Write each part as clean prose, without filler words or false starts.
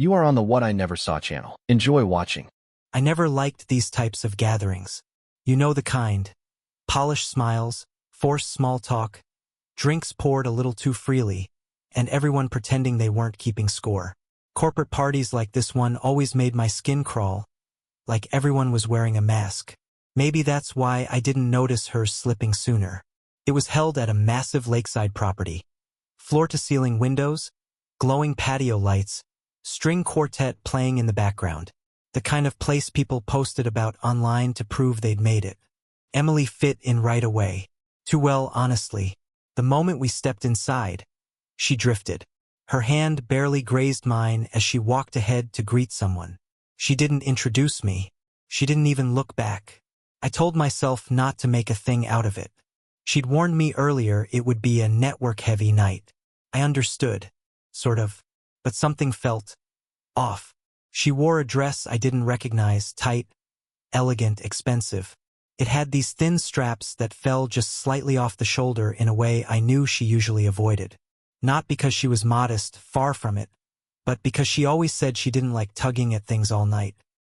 You are on the What I Never Saw channel. Enjoy watching. I never liked these types of gatherings. You know the kind. Polished smiles, forced small talk, drinks poured a little too freely, and everyone pretending they weren't keeping score. Corporate parties like this one always made my skin crawl, like everyone was wearing a mask. Maybe that's why I didn't notice her slipping sooner. It was held at a massive lakeside property. Floor-to-ceiling windows, glowing patio lights, string quartet playing in the background. The kind of place people posted about online to prove they'd made it. Emily fit in right away. Too well, honestly. The moment we stepped inside, she drifted. Her hand barely grazed mine as she walked ahead to greet someone. She didn't introduce me. She didn't even look back. I told myself not to make a thing out of it. She'd warned me earlier it would be a network-heavy night. I understood, sort of, but something felt off. She wore a dress I didn't recognize, tight, elegant, expensive. It had these thin straps that fell just slightly off the shoulder in a way I knew she usually avoided. Not because she was modest, far from it, but because she always said she didn't like tugging at things all night.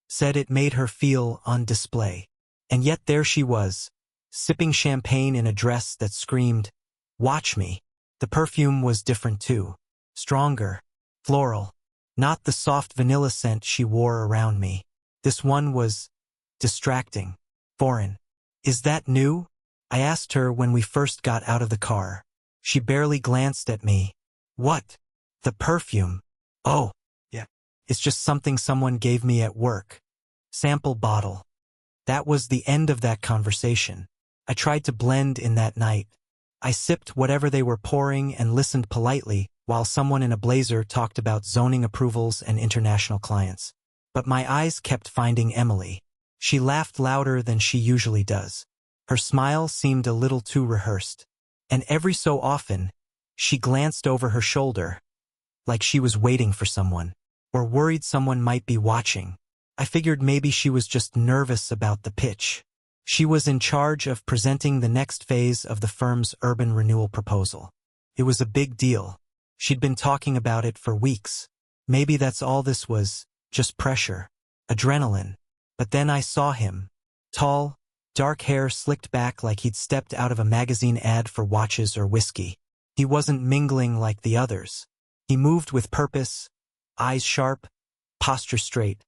Said it made her feel on display. And yet there she was, sipping champagne in a dress that screamed, "Watch me." The perfume was different too. Stronger, floral. Not the soft vanilla scent she wore around me. This one was distracting, foreign. "Is that new?" I asked her when we first got out of the car. She barely glanced at me. "What?" "The perfume." "Oh, yeah. It's just something someone gave me at work. Sample bottle." That was the end of that conversation. I tried to blend in that night. I sipped whatever they were pouring and listened politely while someone in a blazer talked about zoning approvals and international clients. But my eyes kept finding Emily. She laughed louder than she usually does. Her smile seemed a little too rehearsed. And every so often, she glanced over her shoulder, like she was waiting for someone, or worried someone might be watching. I figured maybe she was just nervous about the pitch. She was in charge of presenting the next phase of the firm's urban renewal proposal. It was a big deal. She'd been talking about it for weeks. Maybe that's all this was, just pressure, adrenaline. But then I saw him. Tall, dark hair slicked back like he'd stepped out of a magazine ad for watches or whiskey. He wasn't mingling like the others. He moved with purpose, eyes sharp, posture straight,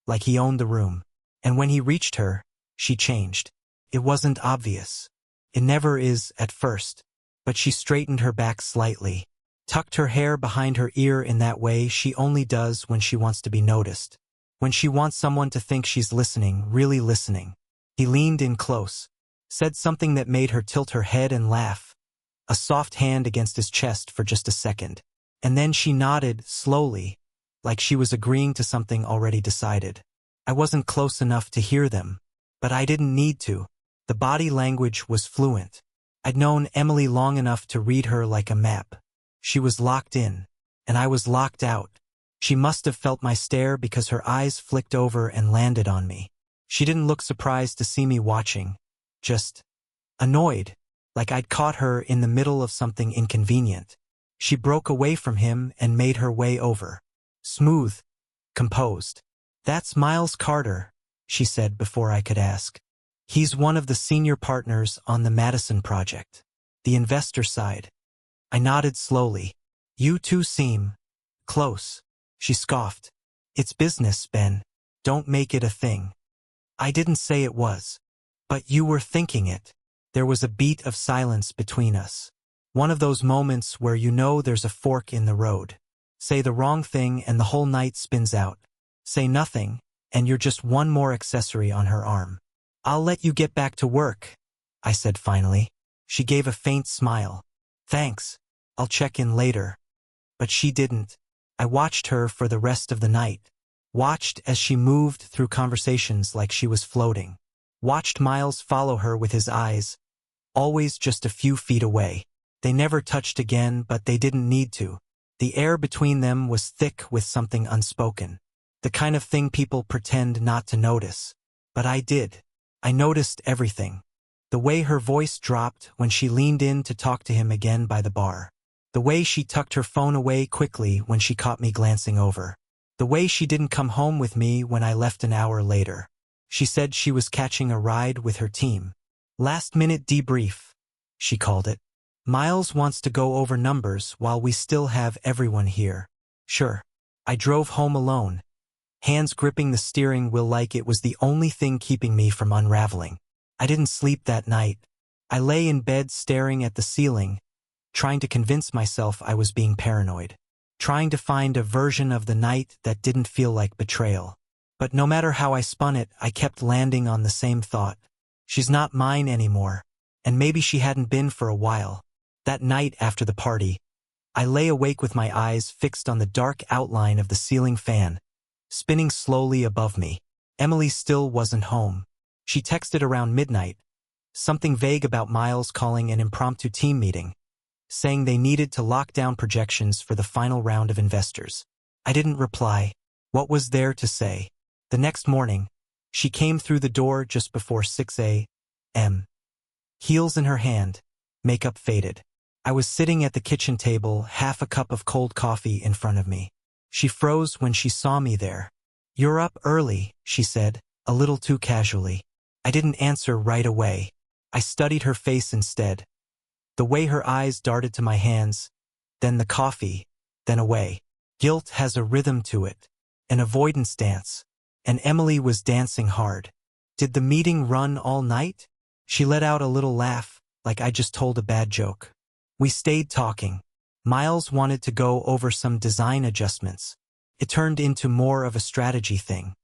like he owned the room. And when he reached her, she changed. It wasn't obvious. It never is at first. But she straightened her back slightly, tucked her hair behind her ear in that way she only does when she wants to be noticed. When she wants someone to think she's listening, really listening. He leaned in close, said something that made her tilt her head and laugh, a soft hand against his chest for just a second. And then she nodded, slowly, like she was agreeing to something already decided. I wasn't close enough to hear them, but I didn't need to. The body language was fluent. I'd known Emily long enough to read her like a map. She was locked in, and I was locked out. She must have felt my stare because her eyes flicked over and landed on me. She didn't look surprised to see me watching, just annoyed, like I'd caught her in the middle of something inconvenient. She broke away from him and made her way over. Smooth, composed. "That's Miles Carter," she said before I could ask. "He's one of the senior partners on the Madison project, the investor side." I nodded slowly. "You two seem close." She scoffed. "It's business, Ben. Don't make it a thing." I didn't say it was. "But you were thinking it." There was a beat of silence between us. One of those moments where you know there's a fork in the road. Say the wrong thing and the whole night spins out. Say nothing, and you're just one more accessory on her arm. "I'll let you get back to work," I said finally. She gave a faint smile. "Thanks. I'll check in later." But she didn't. I watched her for the rest of the night. Watched as she moved through conversations like she was floating. Watched Miles follow her with his eyes, always just a few feet away. They never touched again, but they didn't need to. The air between them was thick with something unspoken. The kind of thing people pretend not to notice. But I did. I noticed everything. The way her voice dropped when she leaned in to talk to him again by the bar. The way she tucked her phone away quickly when she caught me glancing over. The way she didn't come home with me when I left an hour later. She said she was catching a ride with her team. Last-minute debrief, she called it. Miles wants to go over numbers while we still have everyone here. Sure. I drove home alone, hands gripping the steering wheel like it was the only thing keeping me from unraveling. I didn't sleep that night. I lay in bed staring at the ceiling, trying to convince myself I was being paranoid, trying to find a version of the night that didn't feel like betrayal. But no matter how I spun it, I kept landing on the same thought. She's not mine anymore, and maybe she hadn't been for a while. That night after the party, I lay awake with my eyes fixed on the dark outline of the ceiling fan, spinning slowly above me. Emily still wasn't home. She texted around midnight, something vague about Miles calling an impromptu team meeting, saying they needed to lock down projections for the final round of investors. I didn't reply. What was there to say? The next morning, she came through the door just before 6 a.m. Heels in her hand, makeup faded. I was sitting at the kitchen table, half a cup of cold coffee in front of me. She froze when she saw me there. "You're up early," she said, a little too casually. I didn't answer right away. I studied her face instead. The way her eyes darted to my hands, then the coffee, then away. Guilt has a rhythm to it, an avoidance dance, and Emily was dancing hard. Did the meeting run all night? She let out a little laugh, like I just told a bad joke. We stayed talking. Miles wanted to go over some design adjustments. It turned into more of a strategy thing.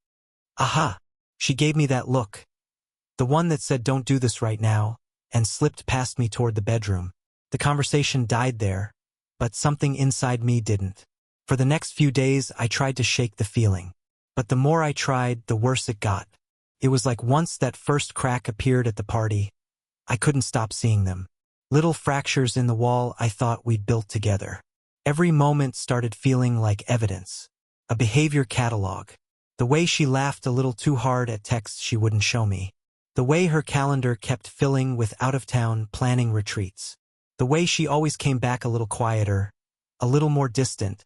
Aha! She gave me that look. The one that said don't do this right now, and slipped past me toward the bedroom. The conversation died there, but something inside me didn't. For the next few days I tried to shake the feeling. But the more I tried, the worse it got. It was like once that first crack appeared at the party, I couldn't stop seeing them. Little fractures in the wall I thought we'd built together. Every moment started feeling like evidence. A behavior catalog. The way she laughed a little too hard at texts she wouldn't show me. The way her calendar kept filling with out-of-town planning retreats. The way she always came back a little quieter, a little more distant,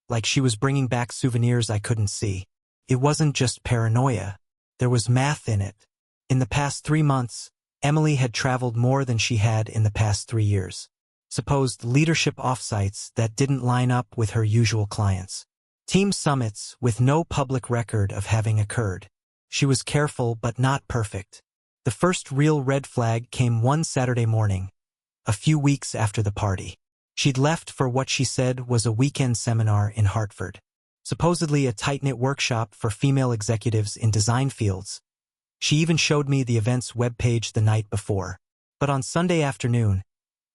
like she was bringing back souvenirs I couldn't see. It wasn't just paranoia. There was math in it. In the past 3 months, Emily had traveled more than she had in the past 3 years. Supposed leadership offsites that didn't line up with her usual clients. Team summits with no public record of having occurred. She was careful but not perfect. The first real red flag came one Saturday morning, a few weeks after the party. She'd left for what she said was a weekend seminar in Hartford. Supposedly a tight-knit workshop for female executives in design fields. She even showed me the event's webpage the night before. But on Sunday afternoon,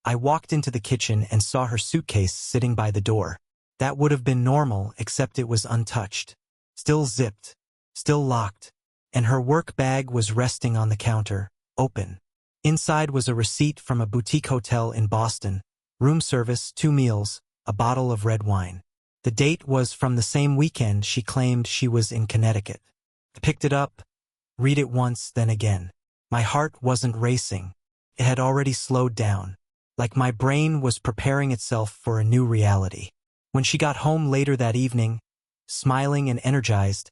I walked into the kitchen and saw her suitcase sitting by the door. That would have been normal, except it was untouched. Still zipped. Still locked. And her work bag was resting on the counter, open. Inside was a receipt from a boutique hotel in Boston, room service, 2 meals, a bottle of red wine. The date was from the same weekend she claimed she was in Connecticut. I picked it up, read it once, then again. My heart wasn't racing. It had already slowed down, like my brain was preparing itself for a new reality. When she got home later that evening, smiling and energized,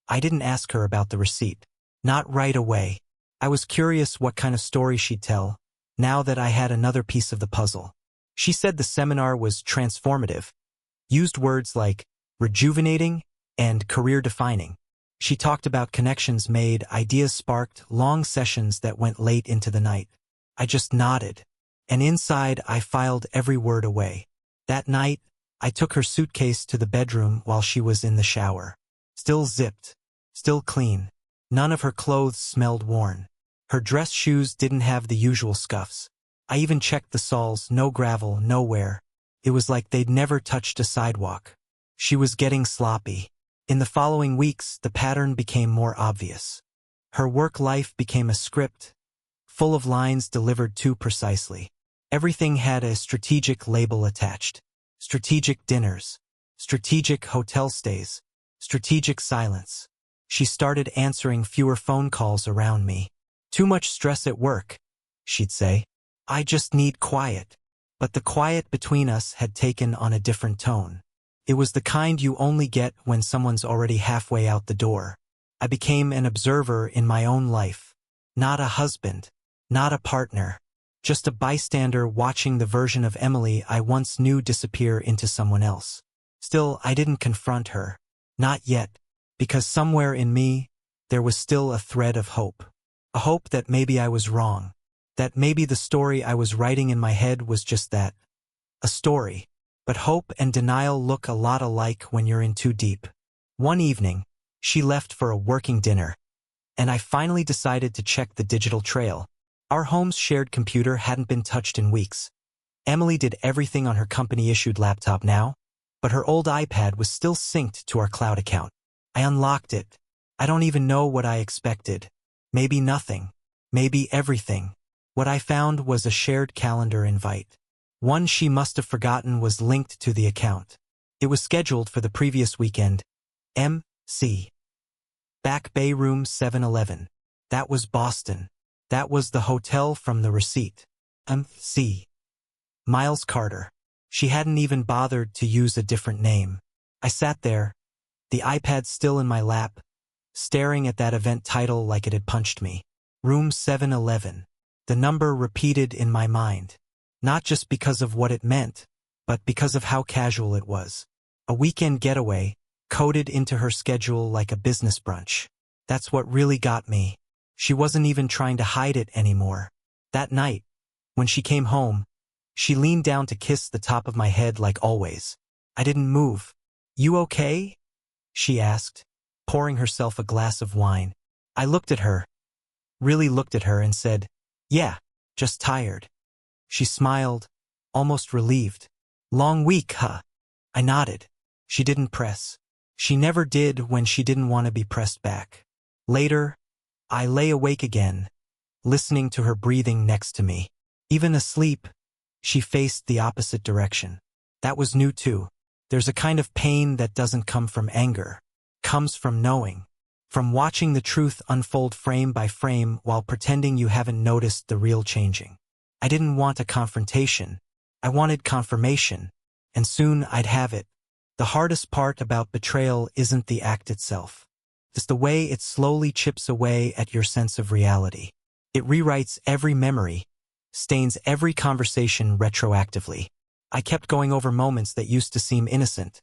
I didn't ask her about the receipt. Not right away. I was curious what kind of story she'd tell, now that I had another piece of the puzzle. She said the seminar was transformative, used words like rejuvenating and career-defining. She talked about connections made, ideas sparked, long sessions that went late into the night. I just nodded, and inside I filed every word away. That night, I took her suitcase to the bedroom while she was in the shower. Still zipped, still clean. None of her clothes smelled worn. Her dress shoes didn't have the usual scuffs. I even checked the soles, no gravel, nowhere. It was like they'd never touched a sidewalk. She was getting sloppy. In the following weeks, the pattern became more obvious. Her work life became a script, full of lines delivered too precisely. Everything had a strategic label attached. Strategic dinners, strategic hotel stays, strategic silence. She started answering fewer phone calls around me. Too much stress at work, she'd say. I just need quiet. But the quiet between us had taken on a different tone. It was the kind you only get when someone's already halfway out the door. I became an observer in my own life. Not a husband. Not a partner. Just a bystander watching the version of Emily I once knew disappear into someone else. Still, I didn't confront her. Not yet. Because somewhere in me, there was still a thread of hope. A hope that maybe I was wrong. That maybe the story I was writing in my head was just that. A story. But hope and denial look a lot alike when you're in too deep. One evening, she left for a working dinner, and I finally decided to check the digital trail. Our home's shared computer hadn't been touched in weeks. Emily did everything on her company-issued laptop now, but her old iPad was still synced to our cloud account. I unlocked it. I don't even know what I expected. Maybe nothing. Maybe everything. What I found was a shared calendar invite. One she must have forgotten was linked to the account. It was scheduled for the previous weekend. M.C. Back Bay Room 711. That was Boston. That was the hotel from the receipt. M.C. Miles Carter. She hadn't even bothered to use a different name. I sat there, the iPad still in my lap, staring at that event title like it had punched me. Room 711. The number repeated in my mind. Not just because of what it meant, but because of how casual it was. A weekend getaway, coded into her schedule like a business brunch. That's what really got me. She wasn't even trying to hide it anymore. That night, when she came home, she leaned down to kiss the top of my head like always. I didn't move. "You okay?" she asked, pouring herself a glass of wine. I looked at her, really looked at her and said, "Yeah, just tired." She smiled, almost relieved. "Long week, huh?" I nodded. She didn't press. She never did when she didn't want to be pressed back. Later, I lay awake again, listening to her breathing next to me. Even asleep, she faced the opposite direction. That was new too. There's a kind of pain that doesn't come from anger. Comes from knowing. From watching the truth unfold frame by frame while pretending you haven't noticed the real changing. I didn't want a confrontation. I wanted confirmation. And soon I'd have it. The hardest part about betrayal isn't the act itself. It's the way it slowly chips away at your sense of reality. It rewrites every memory, stains every conversation retroactively. I kept going over moments that used to seem innocent.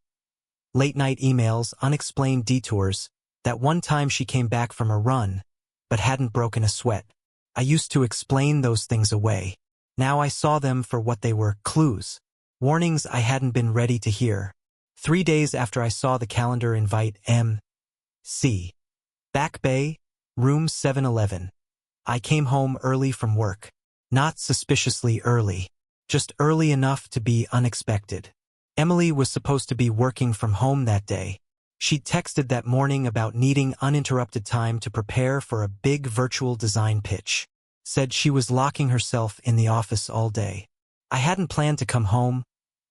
Late-night emails, unexplained detours, that one time she came back from a run, but hadn't broken a sweat. I used to explain those things away. Now I saw them for what they were, clues. Warnings I hadn't been ready to hear. 3 days after I saw the calendar invite M.C. Back Bay, Room 711. I came home early from work. Not suspiciously early. Just early enough to be unexpected. Emily was supposed to be working from home that day. She'd texted that morning about needing uninterrupted time to prepare for a big virtual design pitch. Said she was locking herself in the office all day. I hadn't planned to come home,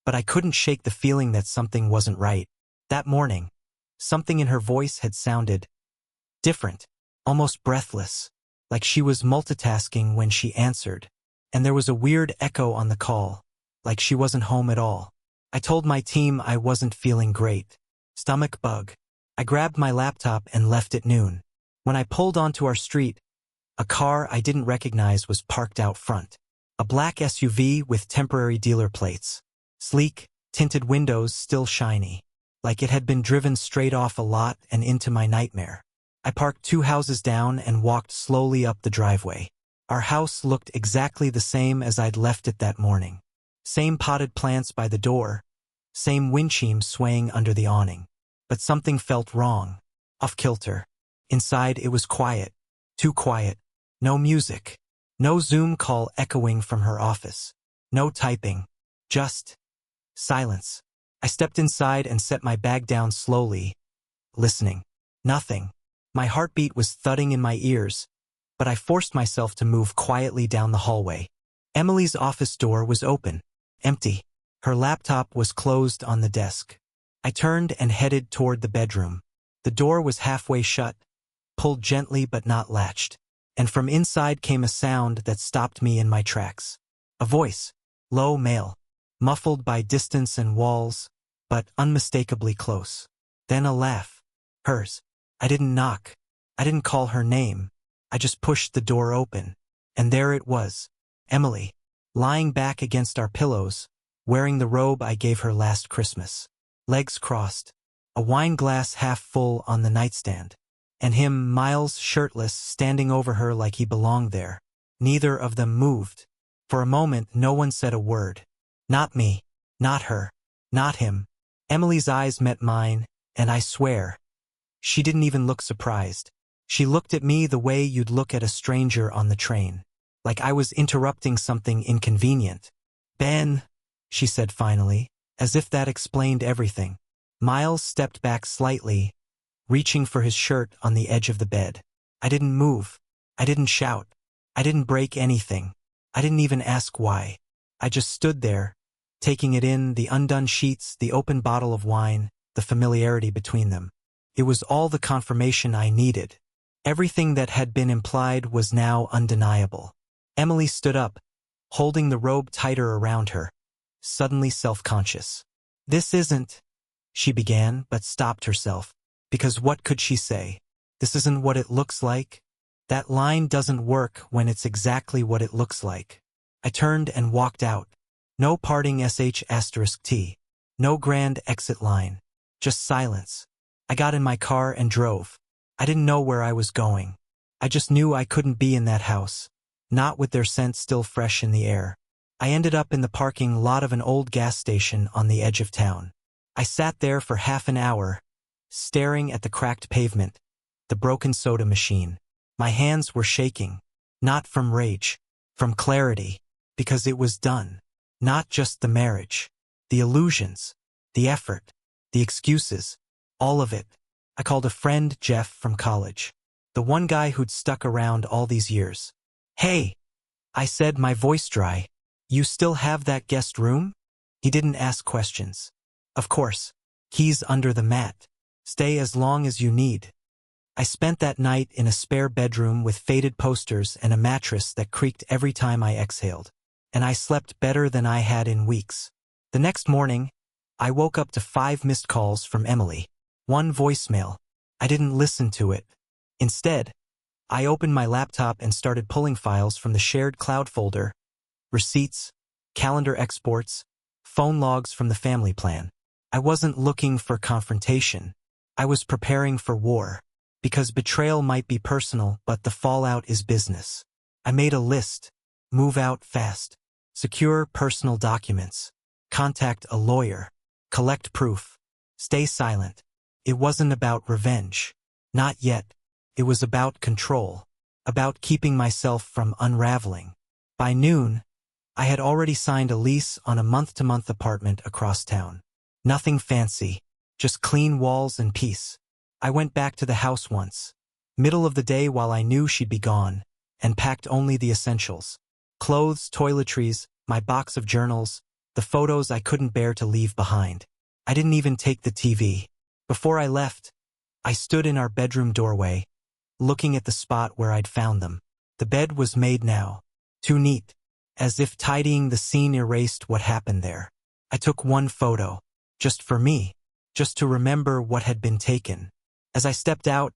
but I couldn't shake the feeling that something wasn't right. That morning, something in her voice had sounded different, almost breathless, like she was multitasking when she answered. And there was a weird echo on the call, like she wasn't home at all. I told my team I wasn't feeling great. Stomach bug. I grabbed my laptop and left at noon. When I pulled onto our street, a car I didn't recognize was parked out front. A black SUV with temporary dealer plates. Sleek, tinted windows still shiny. Like it had been driven straight off a lot and into my nightmare. I parked 2 houses down and walked slowly up the driveway. Our house looked exactly the same as I'd left it that morning. Same potted plants by the door. Same wind chimes swaying under the awning. But something felt wrong. Off-kilter. Inside it was quiet. Too quiet. No music. No Zoom call echoing from her office. No typing. Just silence. I stepped inside and set my bag down slowly, listening. Nothing. My heartbeat was thudding in my ears, but I forced myself to move quietly down the hallway. Emily's office door was open, empty. Her laptop was closed on the desk. I turned and headed toward the bedroom. The door was halfway shut, pulled gently but not latched, and from inside came a sound that stopped me in my tracks. A voice, low, male, muffled by distance and walls, but unmistakably close. Then a laugh. Hers. I didn't knock. I didn't call her name. I just pushed the door open. And there it was. Emily, lying back against our pillows, wearing the robe I gave her last Christmas. Legs crossed. A wine glass half full on the nightstand. And him, Miles, shirtless, standing over her like he belonged there. Neither of them moved. For a moment, no one said a word. Not me. Not her. Not him. Emily's eyes met mine, and I swear, she didn't even look surprised. She looked at me the way you'd look at a stranger on the train. Like I was interrupting something inconvenient. Ben, she said finally, as if that explained everything. Miles stepped back slightly, reaching for his shirt on the edge of the bed. I didn't move. I didn't shout. I didn't break anything. I didn't even ask why. I just stood there, taking it in, the undone sheets, the open bottle of wine, the familiarity between them. It was all the confirmation I needed. Everything that had been implied was now undeniable. Emily stood up, holding the robe tighter around her, suddenly self-conscious. This isn't, she began, but stopped herself. Because what could she say? This isn't what it looks like? That line doesn't work when it's exactly what it looks like. I turned and walked out. No parting sh*t. No grand exit line. Just silence. I got in my car and drove. I didn't know where I was going. I just knew I couldn't be in that house. Not with their scent still fresh in the air. I ended up in the parking lot of an old gas station on the edge of town. I sat there for half an hour, staring at the cracked pavement, the broken soda machine. My hands were shaking. Not from rage. From clarity. Because it was done. Not just the marriage. The illusions. The effort. The excuses. All of it. I called a friend, Jeff, from college. The one guy who'd stuck around all these years. Hey, I said, my voice dry. You still have that guest room? He didn't ask questions. Of course. Keys under the mat. Stay as long as you need. I spent that night in a spare bedroom with faded posters and a mattress that creaked every time I exhaled. And I slept better than I had in weeks. The next morning, I woke up to 5 missed calls from Emily. 1 voicemail. I didn't listen to it. Instead, I opened my laptop and started pulling files from the shared cloud folder, receipts, calendar exports, phone logs from the family plan. I wasn't looking for confrontation. I was preparing for war. Because betrayal might be personal, but the fallout is business. I made a list. Move out fast. Secure personal documents. Contact a lawyer. Collect proof. Stay silent. It wasn't about revenge. Not yet. It was about control. About keeping myself from unraveling. By noon, I had already signed a lease on a month-to-month apartment across town. Nothing fancy. Just clean walls and peace. I went back to the house once. Middle of the day while I knew she'd be gone, and packed only the essentials. Clothes, toiletries, my box of journals, the photos I couldn't bear to leave behind. I didn't even take the TV. Before I left, I stood in our bedroom doorway, looking at the spot where I'd found them. The bed was made now. Too neat. As if tidying the scene erased what happened there. I took 1 photo. Just for me. Just to remember what had been taken. As I stepped out,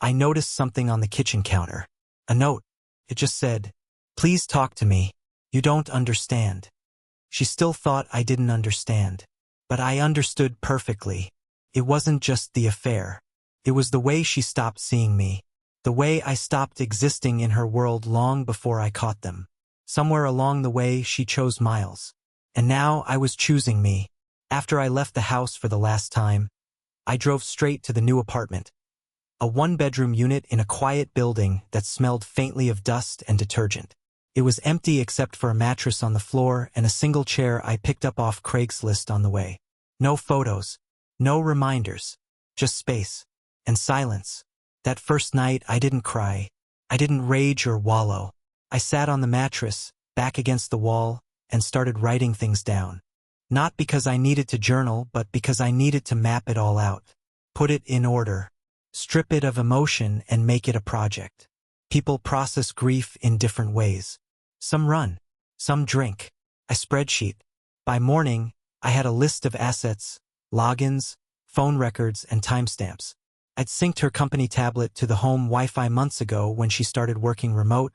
I noticed something on the kitchen counter. A note. It just said, "Please talk to me. You don't understand." She still thought I didn't understand. But I understood perfectly. It wasn't just the affair. It was the way she stopped seeing me. The way I stopped existing in her world long before I caught them. Somewhere along the way she chose Miles. And now I was choosing me. After I left the house for the last time, I drove straight to the new apartment. A 1-bedroom unit in a quiet building that smelled faintly of dust and detergent. It was empty except for a mattress on the floor and a single chair I picked up off Craigslist on the way. No photos. No reminders. Just space. And silence. That first night I didn't cry. I didn't rage or wallow. I sat on the mattress, back against the wall, and started writing things down. Not because I needed to journal, but because I needed to map it all out. Put it in order. Strip it of emotion and make it a project. People process grief in different ways. Some run. Some drink. A spreadsheet. By morning, I had a list of assets, logins, phone records, and timestamps. I'd synced her company tablet to the home Wi-Fi months ago when she started working remote,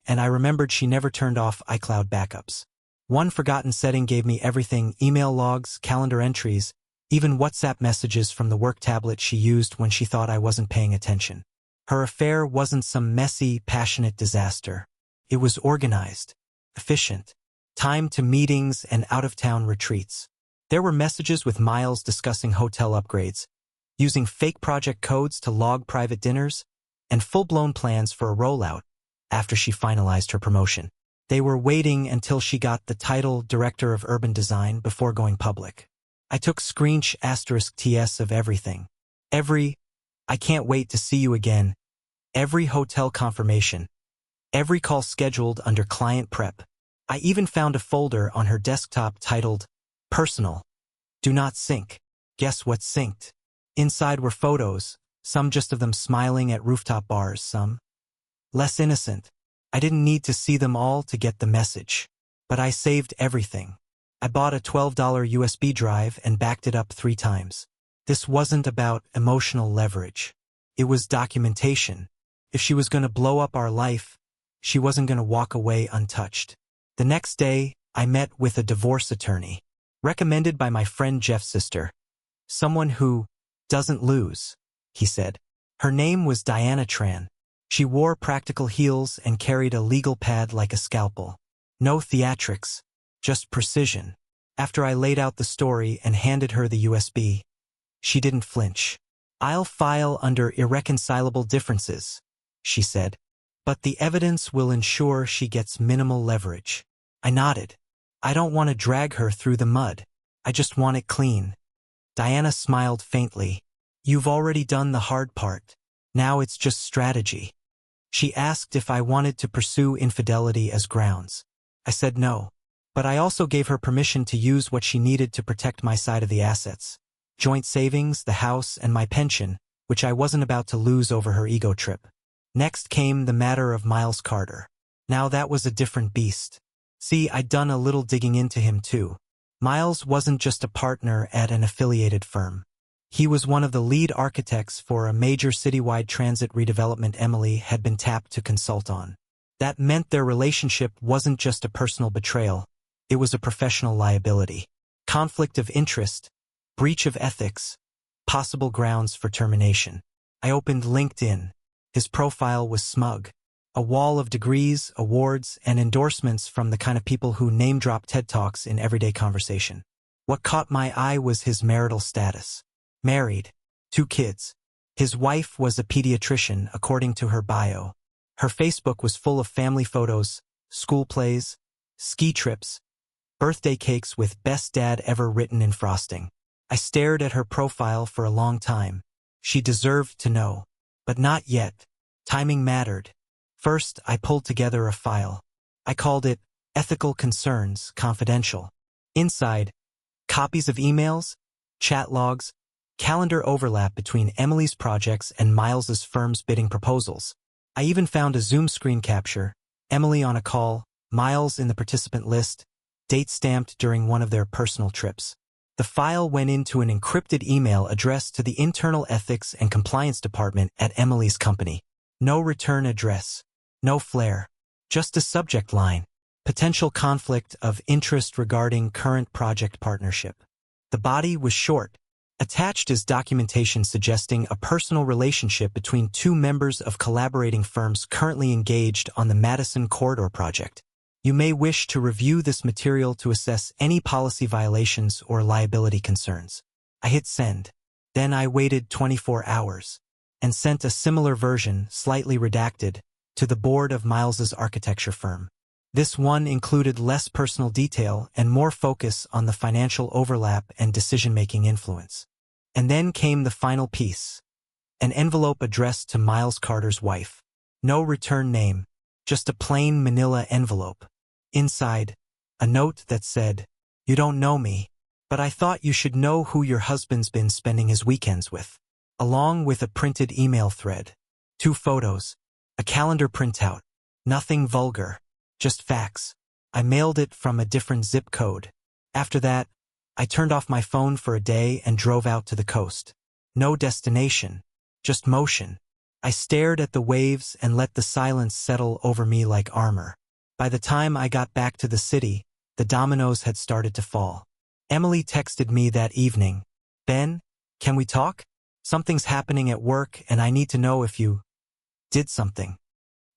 and I remembered she never turned off iCloud backups. One forgotten setting gave me everything: email logs, calendar entries, even WhatsApp messages from the work tablet she used when she thought I wasn't paying attention. Her affair wasn't some messy, passionate disaster. It was organized, efficient, timed to meetings and out-of-town retreats. There were messages with Miles discussing hotel upgrades, using fake project codes to log private dinners, and full-blown plans for a rollout after she finalized her promotion. They were waiting until she got the title Director of Urban Design before going public. I took *TS of everything. Every "I can't wait to see you again," every hotel confirmation, every call scheduled under client prep. I even found a folder on her desktop titled Personal. Do not sync. Guess what's synced? Inside were photos, some just of them smiling at rooftop bars, some less innocent. I didn't need to see them all to get the message. But I saved everything. I bought a $12 USB drive and backed it up 3 times. This wasn't about emotional leverage. It was documentation. If she was going to blow up our life, she wasn't going to walk away untouched. The next day, I met with a divorce attorney, recommended by my friend Jeff's sister. Someone who doesn't lose, he said. Her name was Diana Tran. She wore practical heels and carried a legal pad like a scalpel. No theatrics, just precision. After I laid out the story and handed her the USB, she didn't flinch. "I'll file under irreconcilable differences," she said. "But the evidence will ensure she gets minimal leverage." I nodded. "I don't want to drag her through the mud. I just want it clean." Diana smiled faintly. "You've already done the hard part. Now it's just strategy." She asked if I wanted to pursue infidelity as grounds. I said no. But I also gave her permission to use what she needed to protect my side of the assets. Joint savings, the house, and my pension, which I wasn't about to lose over her ego trip. Next came the matter of Miles Carter. Now that was a different beast. See, I'd done a little digging into him too. Miles wasn't just a partner at an affiliated firm. He was one of the lead architects for a major citywide transit redevelopment Emily had been tapped to consult on. That meant their relationship wasn't just a personal betrayal, it was a professional liability. Conflict of interest, breach of ethics, possible grounds for termination. I opened LinkedIn. His profile was smug. A wall of degrees, awards, and endorsements from the kind of people who name-drop TED Talks in everyday conversation. What caught my eye was his marital status. Married, 2 kids. His wife was a pediatrician, according to her bio. Her Facebook was full of family photos, school plays, ski trips, birthday cakes with "best dad ever" written in frosting. I stared at her profile for a long time. She deserved to know. But not yet. Timing mattered. First, I pulled together a file. I called it Ethical Concerns Confidential. Inside, copies of emails, chat logs, calendar overlap between Emily's projects and Miles's firm's bidding proposals. I even found a Zoom screen capture, Emily on a call, Miles in the participant list, date stamped during one of their personal trips. The file went into an encrypted email addressed to the Internal Ethics and Compliance Department at Emily's company. No return address, no flair, just a subject line: potential conflict of interest regarding current project partnership. The body was short. Attached is documentation suggesting a personal relationship between 2 members of collaborating firms currently engaged on the Madison Corridor project. You may wish to review this material to assess any policy violations or liability concerns. I hit send. Then I waited 24 hours and sent a similar version, slightly redacted, to the board of Miles's architecture firm. This one included less personal detail and more focus on the financial overlap and decision-making influence. And then came the final piece. An envelope addressed to Miles Carter's wife. No return name, just a plain manila envelope. Inside, a note that said, "You don't know me, but I thought you should know who your husband's been spending his weekends with." Along with a printed email thread. 2 photos, a calendar printout. Nothing vulgar. Just facts. I mailed it from a different zip code. After that, I turned off my phone for a day and drove out to the coast. No destination, just motion. I stared at the waves and let the silence settle over me like armor. By the time I got back to the city, the dominoes had started to fall. Emily texted me that evening. "Ben, can we talk? Something's happening at work and I need to know if you did something."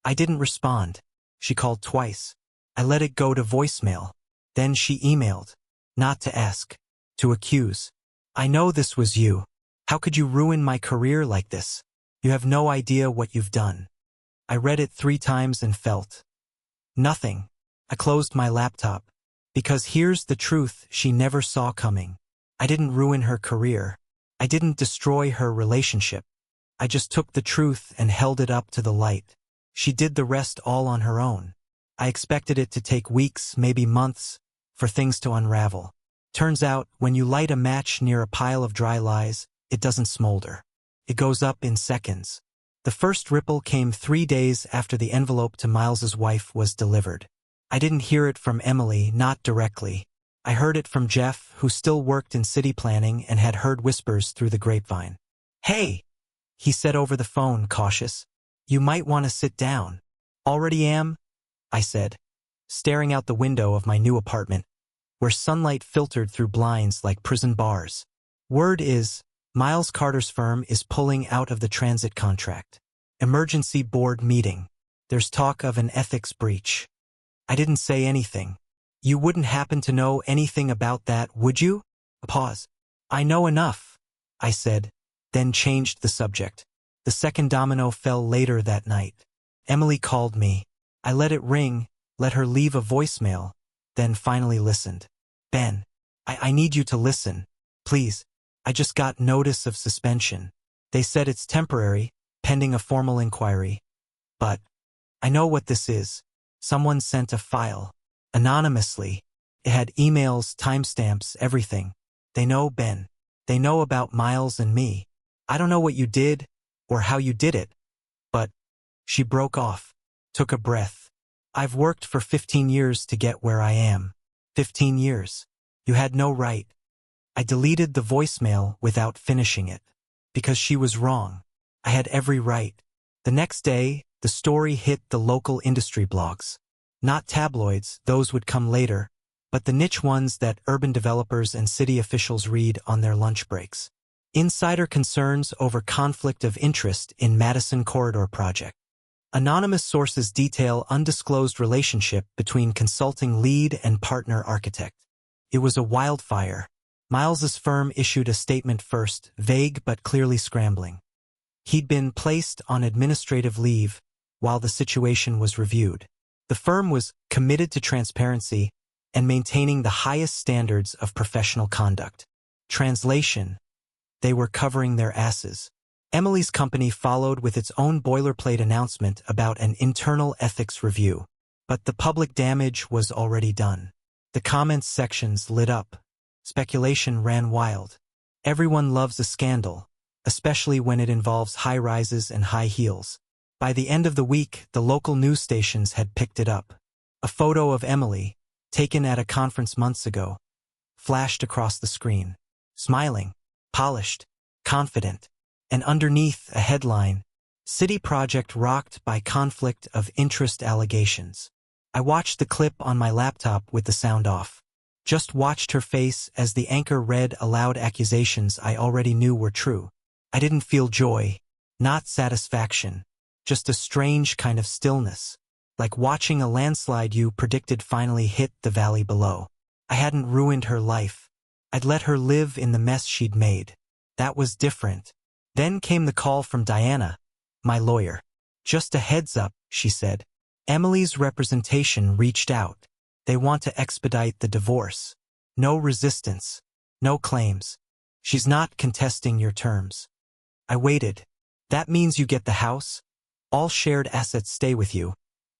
I didn't respond. She called twice. I let it go to voicemail. Then she emailed. Not to ask, to accuse. "I know this was you. How could you ruin my career like this? You have no idea what you've done." I read it 3 times and felt nothing. I closed my laptop. Because here's the truth she never saw coming. I didn't ruin her career. I didn't destroy her relationship. I just took the truth and held it up to the light. She did the rest all on her own. I expected it to take weeks, maybe months, for things to unravel. Turns out, when you light a match near a pile of dry lies, it doesn't smolder. It goes up in seconds. The first ripple came 3 days after the envelope to Miles's wife was delivered. I didn't hear it from Emily, not directly. I heard it from Jeff, who still worked in city planning and had heard whispers through the grapevine. "Hey," he said over the phone, cautious. "You might want to sit down." "Already am," I said, staring out the window of my new apartment, where sunlight filtered through blinds like prison bars. "Word is, Miles Carter's firm is pulling out of the transit contract. Emergency board meeting. There's talk of an ethics breach." I didn't say anything. "You wouldn't happen to know anything about that, would you?" A pause. "I know enough," I said, then changed the subject. The second domino fell later that night. Emily called me. I let it ring, let her leave a voicemail, then finally listened. "Ben, I need you to listen. Please. I just got notice of suspension. They said it's temporary, pending a formal inquiry. But I know what this is. Someone sent a file. Anonymously. It had emails, timestamps, everything. They know, Ben. They know about Miles and me. I don't know what you did, or how you did it. But..." She broke off, took a breath. "I've worked for 15 years to get where I am. 15 years. You had no right." I deleted the voicemail without finishing it. Because she was wrong. I had every right. The next day, the story hit the local industry blogs. Not tabloids, those would come later, but the niche ones that urban developers and city officials read on their lunch breaks. Insider concerns over conflict of interest in Madison Corridor project. Anonymous sources detail undisclosed relationship between consulting lead and partner architect. It was a wildfire. Miles's firm issued a statement first, vague but clearly scrambling. He'd been placed on administrative leave while the situation was reviewed. The firm was committed to transparency and maintaining the highest standards of professional conduct. Translation: they were covering their asses. Emily's company followed with its own boilerplate announcement about an internal ethics review. But the public damage was already done. The comments sections lit up. Speculation ran wild. Everyone loves a scandal, especially when it involves high-rises and high heels. By the end of the week, the local news stations had picked it up. A photo of Emily, taken at a conference months ago, flashed across the screen. Smiling, polished, confident, and underneath a headline, "City Project Rocked by Conflict of Interest Allegations." I watched the clip on my laptop with the sound off. Just watched her face as the anchor read aloud accusations I already knew were true. I didn't feel joy, not satisfaction, just a strange kind of stillness, like watching a landslide you predicted finally hit the valley below. I hadn't ruined her life. I'd let her live in the mess she'd made. That was different. Then came the call from Diana, my lawyer. "Just a heads up," she said. "Emily's representation reached out. They want to expedite the divorce. No resistance. No claims. She's not contesting your terms." I waited. "That means you get the house? All shared assets stay with you.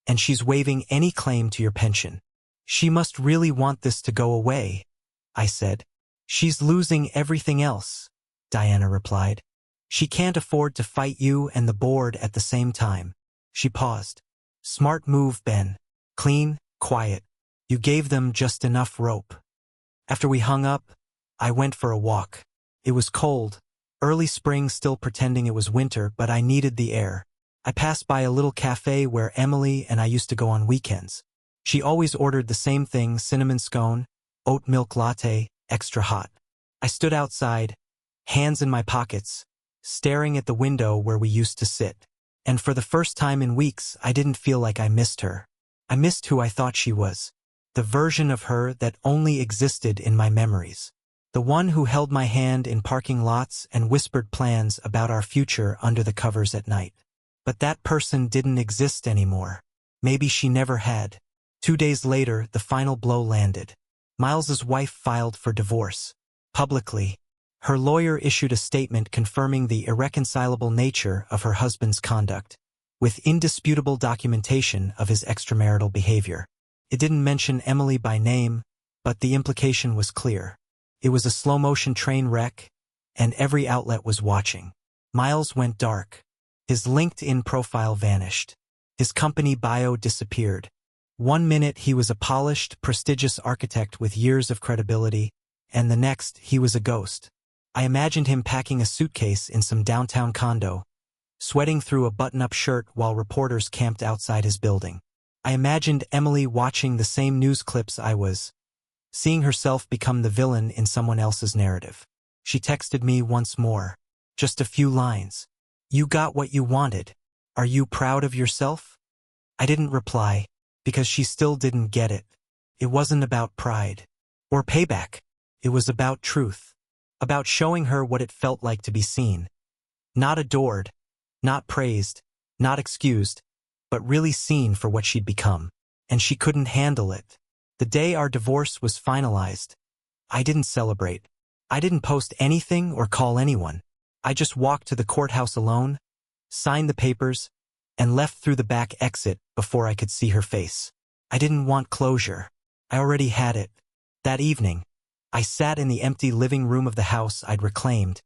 And she's waiving any claim to your pension. She must really want this to go away," I said. "She's losing everything else," Diana replied. "She can't afford to fight you and the board at the same time." She paused. "Smart move, Ben. Clean, quiet. You gave them just enough rope." After we hung up, I went for a walk. It was cold, early spring still pretending it was winter, but I needed the air. I passed by a little cafe where Emily and I used to go on weekends. She always ordered the same thing, cinnamon scone, oat milk latte, extra hot. I stood outside, hands in my pockets, staring at the window where we used to sit. And for the first time in weeks, I didn't feel like I missed her. I missed who I thought she was. The version of her that only existed in my memories. The one who held my hand in parking lots and whispered plans about our future under the covers at night. But that person didn't exist anymore. Maybe she never had. 2 days later, the final blow landed. Miles's wife filed for divorce. Publicly. Her lawyer issued a statement confirming the irreconcilable nature of her husband's conduct, with indisputable documentation of his extramarital behavior. It didn't mention Emily by name, but the implication was clear. It was a slow-motion train wreck, and every outlet was watching. Miles went dark. His LinkedIn profile vanished. His company bio disappeared. 1 minute he was a polished, prestigious architect with years of credibility, and the next he was a ghost. I imagined him packing a suitcase in some downtown condo, sweating through a button-up shirt while reporters camped outside his building. I imagined Emily watching the same news clips I was, seeing herself become the villain in someone else's narrative. She texted me once more. Just a few lines. "You got what you wanted. Are you proud of yourself?" I didn't reply, because she still didn't get it. It wasn't about pride or payback. It was about truth. About showing her what it felt like to be seen. Not adored, not praised, not excused, but really seen for what she'd become. And she couldn't handle it. The day our divorce was finalized, I didn't celebrate. I didn't post anything or call anyone. I just walked to the courthouse alone, signed the papers, and left through the back exit before I could see her face. I didn't want closure. I already had it. That evening, I sat in the empty living room of the house I'd reclaimed.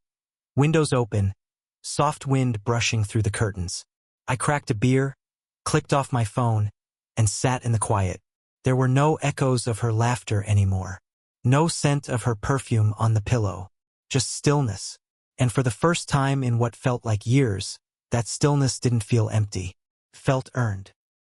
Windows open, soft wind brushing through the curtains. I cracked a beer, clicked off my phone, and sat in the quiet. There were no echoes of her laughter anymore. No scent of her perfume on the pillow. Just stillness. And for the first time in what felt like years, that stillness didn't feel empty. Felt earned.